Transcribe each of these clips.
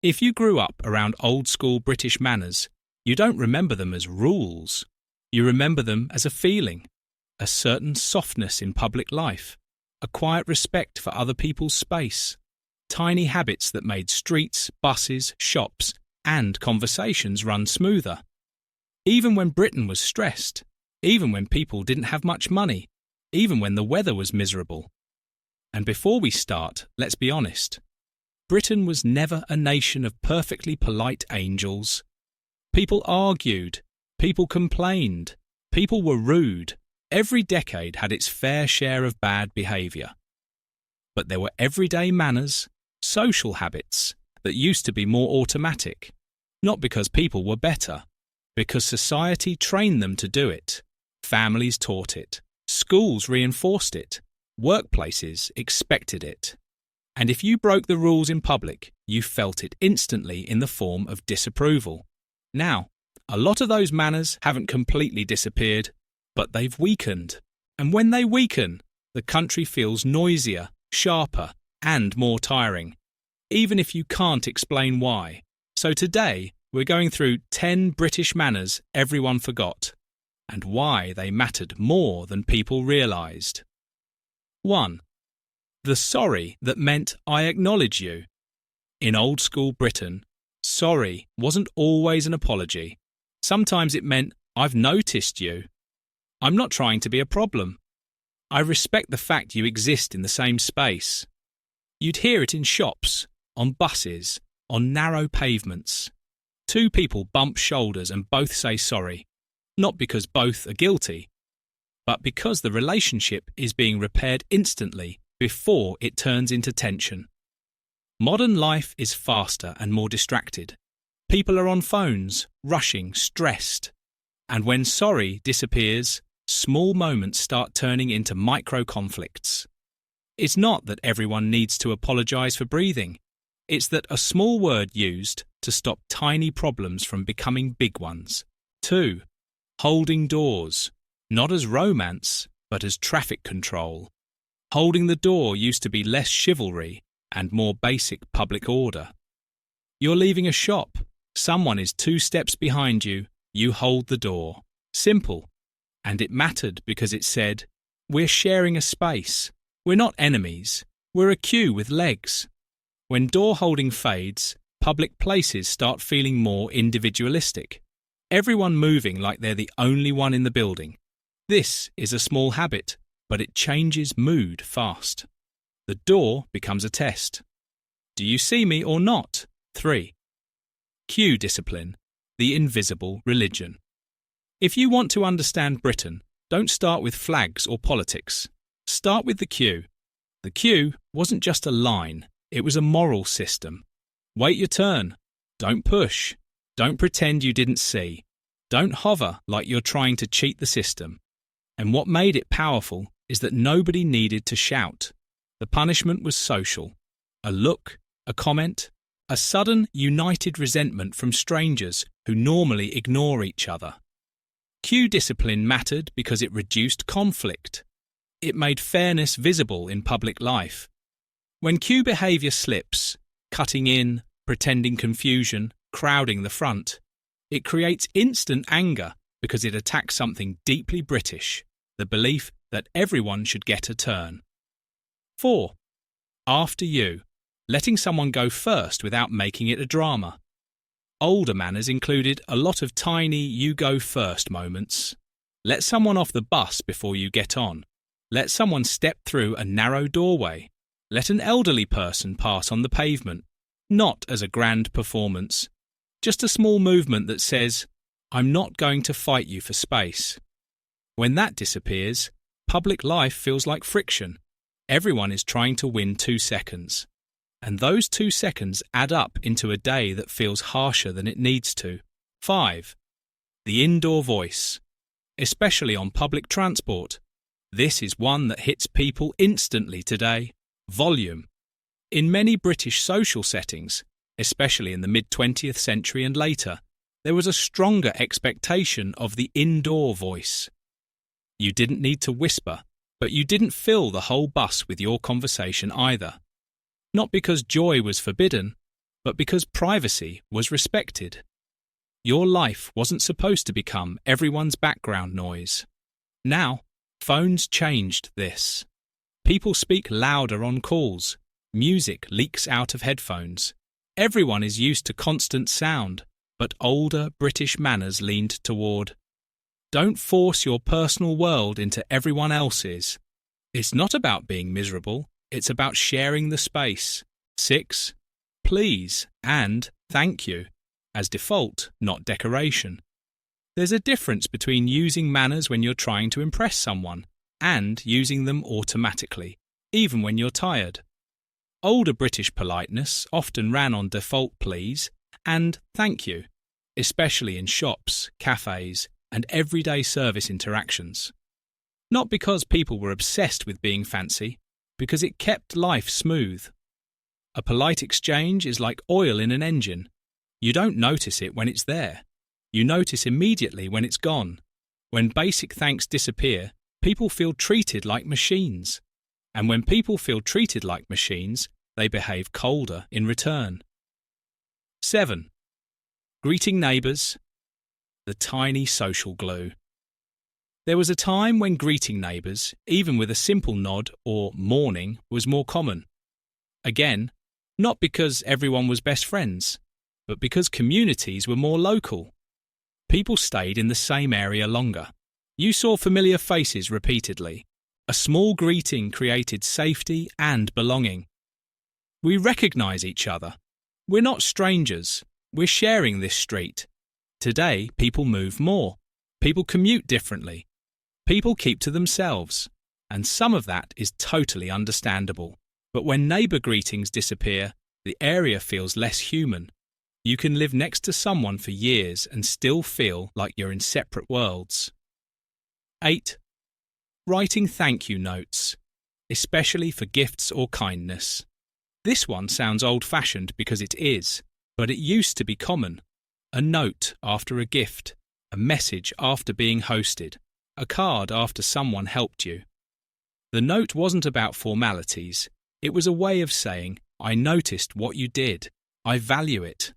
If you grew up around old-school British manners, you don't remember them as rules. You remember them as a feeling, a certain softness in public life, a quiet respect for other people's space, tiny habits that made streets, buses, shops, and conversations run smoother. Even when Britain was stressed, even when people didn't have much money, even when the weather was miserable. And before we start, let's be honest. Britain was never a nation of perfectly polite angels. People argued, people complained, people were rude. Every decade had its fair share of bad behaviour. But there were everyday manners, social habits, that used to be more automatic, not because people were better, because society trained them to do it, families taught it, schools reinforced it, workplaces expected it. And if you broke the rules in public, you felt it instantly in the form of disapproval. Now, a lot of those manners haven't completely disappeared, but they've weakened. And when they weaken, the country feels noisier, sharper, and more tiring, even if you can't explain why. So today, we're going through 10 British manners everyone forgot, and why they mattered more than people realised. 1. The sorry that meant I acknowledge you. In old-school Britain, sorry wasn't always an apology. Sometimes it meant I've noticed you. I'm not trying to be a problem. I respect the fact you exist in the same space. You'd hear it in shops, on buses, on narrow pavements. Two people bump shoulders and both say sorry, not because both are guilty, but because the relationship is being repaired instantly before it turns into tension. Modern life is faster and more distracted. People are on phones, rushing, stressed. And when sorry disappears, small moments start turning into micro-conflicts. It's not that everyone needs to apologise for breathing. It's that a small word used to stop tiny problems from becoming big ones. 2. Holding doors, not as romance, but as traffic control. Holding the door used to be less chivalry and more basic public order. You're leaving a shop. Someone is 2 steps behind you. You hold the door. Simple. And it mattered because it said, we're sharing a space. We're not enemies. We're a queue with legs. When door holding fades, public places start feeling more individualistic. Everyone moving like they're the only one in the building. This is a small habit, but it changes mood fast. The door becomes a test. Do you see me or not? 3. Queue discipline, the invisible religion. If you want to understand Britain, don't start with flags or politics. Start with the queue. The queue wasn't just a line, it was a moral system. Wait your turn. Don't push. Don't pretend you didn't see. Don't hover like you're trying to cheat the system. And what made it powerful is that nobody needed to shout. The punishment was social. A look, a comment, a sudden united resentment from strangers who normally ignore each other. Queue discipline mattered because it reduced conflict. It made fairness visible in public life. When queue behaviour slips, cutting in, pretending confusion, crowding the front, it creates instant anger because it attacks something deeply British, the belief that everyone should get a turn. 4. After you, letting someone go first without making it a drama. Older manners included a lot of tiny you go first moments. Let someone off the bus before you get on. Let someone step through a narrow doorway. Let an elderly person pass on the pavement, not as a grand performance, just a small movement that says, I'm not going to fight you for space. When that disappears, public life feels like friction. Everyone is trying to win 2 seconds. And those 2 seconds add up into a day that feels harsher than it needs to. 5. The indoor voice. Especially on public transport. This is one that hits people instantly today. Volume. In many British social settings, especially in the mid-20th century and later, there was a stronger expectation of the indoor voice. You didn't need to whisper, but you didn't fill the whole bus with your conversation either. Not because joy was forbidden, but because privacy was respected. Your life wasn't supposed to become everyone's background noise. Now, phones changed this. People speak louder on calls. Music leaks out of headphones. Everyone is used to constant sound, but older British manners leaned toward, don't force your personal world into everyone else's. It's not about being miserable, it's about sharing the space. 6. Please and thank you, as default, not decoration. There's a difference between using manners when you're trying to impress someone and using them automatically, even when you're tired. Older British politeness often ran on default please and thank you, especially in shops, cafes, and everyday service interactions. Not because people were obsessed with being fancy, because it kept life smooth. A polite exchange is like oil in an engine. You don't notice it when it's there. You notice immediately when it's gone. When basic thanks disappear, people feel treated like machines. And when people feel treated like machines, they behave colder in return. 7. Greeting neighbours, the tiny social glue. There was a time when greeting neighbours, even with a simple nod or morning, was more common. Again, not because everyone was best friends, but because communities were more local. People stayed in the same area longer. You saw familiar faces repeatedly. A small greeting created safety and belonging. We recognise each other. We're not strangers. We're sharing this street. Today, people move more. People commute differently. People keep to themselves. And some of that is totally understandable. But when neighbour greetings disappear, the area feels less human. You can live next to someone for years and still feel like you're in separate worlds. 8. Writing thank you notes, especially for gifts or kindness. This one sounds old-fashioned because it is, but it used to be common. A note after a gift, a message after being hosted, a card after someone helped you. The note wasn't about formalities. It was a way of saying, I noticed what you did. I value it.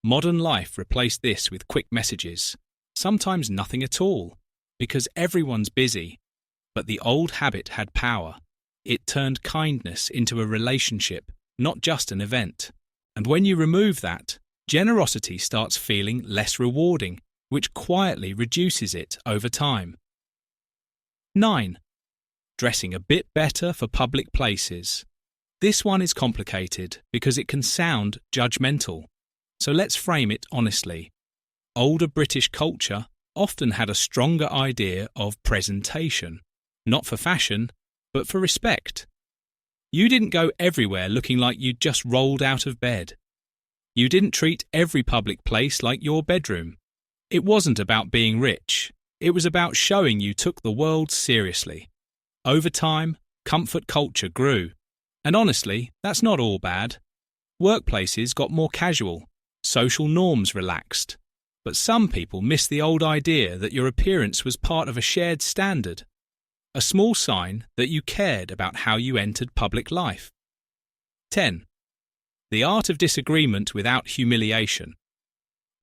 Modern life replaced this with quick messages, sometimes nothing at all, because everyone's busy. But the old habit had power. It turned kindness into a relationship, not just an event. And when you remove that, generosity starts feeling less rewarding, which quietly reduces it over time. 9. Dressing a bit better for public places. This one is complicated because it can sound judgmental. So let's frame it honestly. Older British culture often had a stronger idea of presentation, not for fashion, but for respect. You didn't go everywhere looking like you'd just rolled out of bed. You didn't treat every public place like your bedroom. It wasn't about being rich. It was about showing you took the world seriously. Over time, comfort culture grew. And honestly, that's not all bad. Workplaces got more casual. Social norms relaxed. But some people miss the old idea that your appearance was part of a shared standard. A small sign that you cared about how you entered public life. 10. The art of disagreement without humiliation.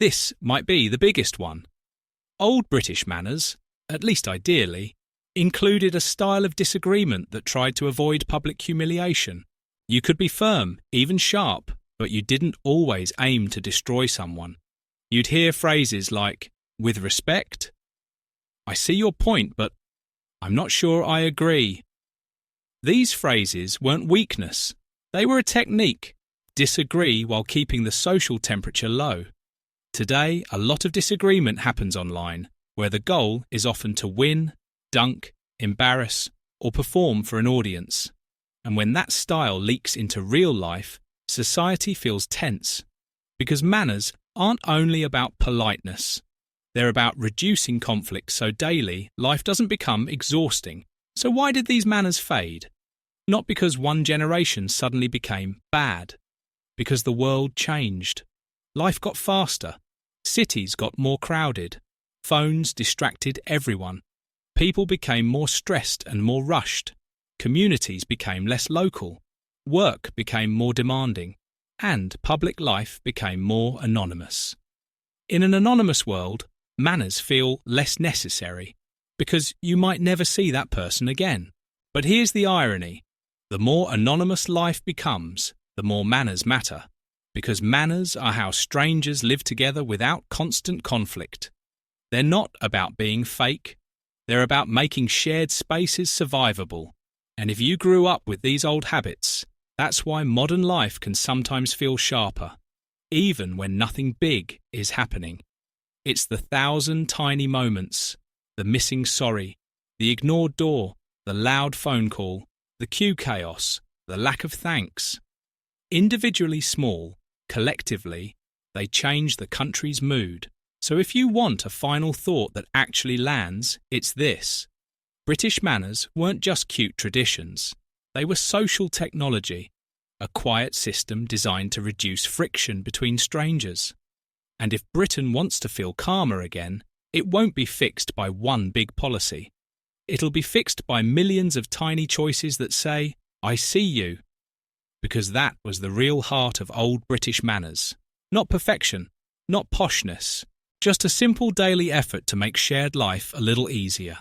This might be the biggest one. Old British manners, at least ideally, included a style of disagreement that tried to avoid public humiliation. You could be firm, even sharp, but you didn't always aim to destroy someone. You'd hear phrases like, with respect, I see your point, but I'm not sure I agree. These phrases weren't weakness. They were a technique. Disagree while keeping the social temperature low. Today, a lot of disagreement happens online, where the goal is often to win, dunk, embarrass, or perform for an audience. And when that style leaks into real life, society feels tense. Because manners aren't only about politeness. They're about reducing conflict so daily life doesn't become exhausting. So why did these manners fade? Not because one generation suddenly became bad. Because the world changed. Life got faster. Cities got more crowded. Phones distracted everyone. People became more stressed and more rushed. Communities became less local. Work became more demanding. and public life became more anonymous. In an anonymous world, manners feel less necessary because you might never see that person again. But here's the irony. The more anonymous life becomes, the more manners matter, because manners are how strangers live together without constant conflict. They're not about being fake. They're about making shared spaces survivable. And if you grew up with these old habits, that's why modern life can sometimes feel sharper, even when nothing big is happening. It's the 1,000 tiny moments, the missing sorry, the ignored door, the loud phone call, the queue chaos, the lack of thanks. Individually small, collectively, they change the country's mood. So if you want a final thought that actually lands, it's this. British manners weren't just cute traditions. They were social technology, a quiet system designed to reduce friction between strangers. And if Britain wants to feel calmer again, it won't be fixed by one big policy. It'll be fixed by millions of tiny choices that say, I see you. Because that was the real heart of old British manners. Not perfection, not poshness, just a simple daily effort to make shared life a little easier.